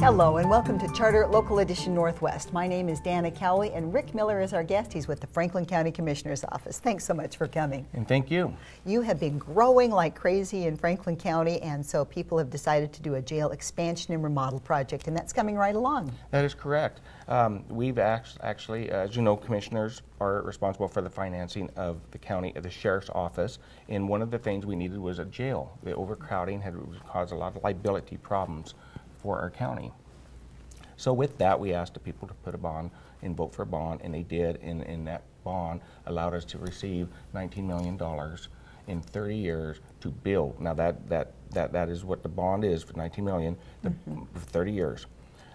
Hello and welcome to Charter Local Edition Northwest. My name is Dana Cowley and Rick Miller is our guest. He's with the Franklin County Commissioner's Office. Thanks so much for coming. And thank you. You have been growing like crazy in Franklin County, and so people have decided to do a jail expansion and remodel project, and that's coming right along. That is correct. We've actually, as you know, commissioners are responsible for the financing of the county, of the sheriff's office, and one of the things we needed was a jail. The overcrowding had caused a lot of liability problems for our county. So with that, we asked the people to put a bond and vote for a bond, and they did, and that bond allowed us to receive $19 million in 30 years to build. Now that is what the bond is, for $19 million for 30 years.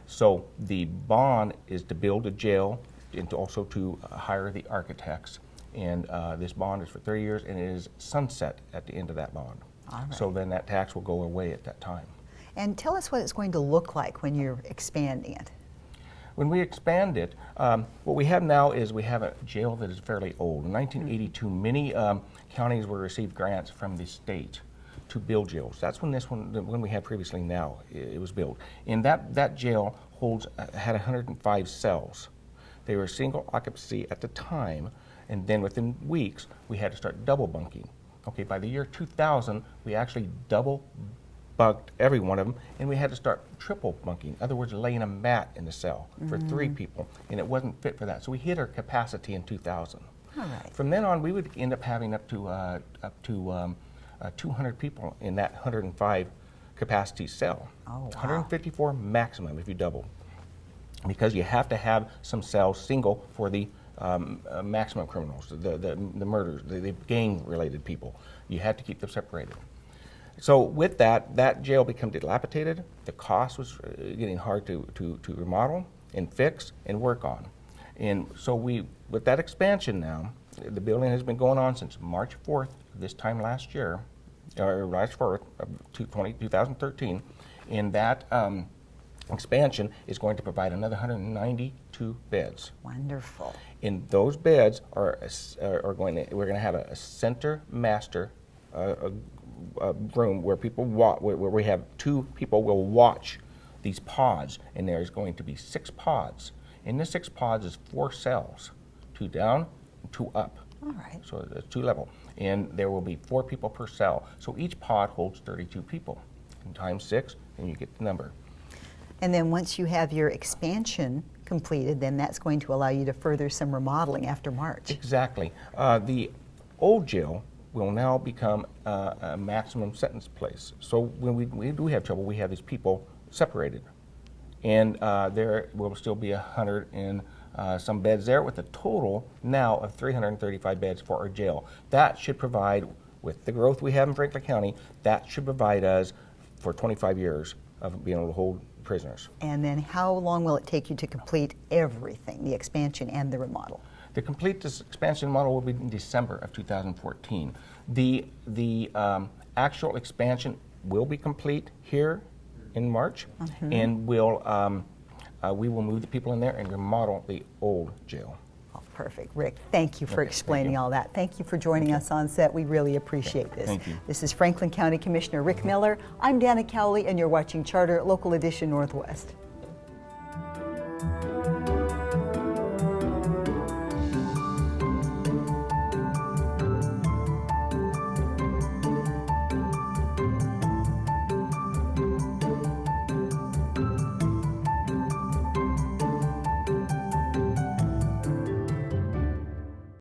So the bond is to build a jail and also to hire the architects. And this bond is for 30 years, and it is sunset at the end of that bond. All right. So then that tax will go away at that time. And tell us what it's going to look like when you're expanding it. When we expand it, what we have now is we have a jail that is fairly old. In 1982, many counties were received grants from the state to build jails. That's when this one, the one we had previously now, it was built. And that jail had 105 cells. They were single occupancy at the time, and then within weeks, we had to start double bunking. Okay, by the year 2000, we actually double bunked every one of them, and we had to start triple bunking. In other words, laying a mat in the cell for 3 people, and it wasn't fit for that. So we hit our capacity in 2000. All right. From then on, we would end up having up to 200 people in that 105 capacity cell. Oh, wow. 154 maximum if you double, because you have to have some cells single for the maximum criminals, the murders, the gang-related people. You had to keep them separated. So with that jail became dilapidated. The cost was getting hard to remodel and fix and work on. And so with that expansion now, the building has been going on since March 4th, this time last year, or March 4th of 2013. And that expansion is going to provide another 192 beds. Wonderful. And those beds we're going to have a center master room where where we have 2 people will watch these pods, and there's going to be 6 pods. In the 6 pods is 4 cells, 2 down, 2 up. All right. So it's 2 level, and there will be 4 people per cell. So each pod holds 32 people. And times 6, and you get the number. And then once you have your expansion completed, then that's going to allow you to further some remodeling after March. Exactly. The old jail will now become a maximum sentence place. So when we do have trouble, we have these people separated. And there will still be 100 and some beds there, with a total now of 335 beds for our jail. That should provide, with the growth we have in Franklin County, that should provide us for 25 years of being able to hold prisoners. And then how long will it take you to complete everything, the expansion and the remodel? To complete this expansion model will be in December of 2014. The actual expansion will be complete here in March, and we will move the people in there and remodel the old jail. Oh, perfect. Rick, thank you for explaining all that. Thank you for joining us on set. We really appreciate this. Thank you. This is Franklin County Commissioner Rick Miller. I'm Dana Cowley, and you're watching Charter Local Edition Northwest.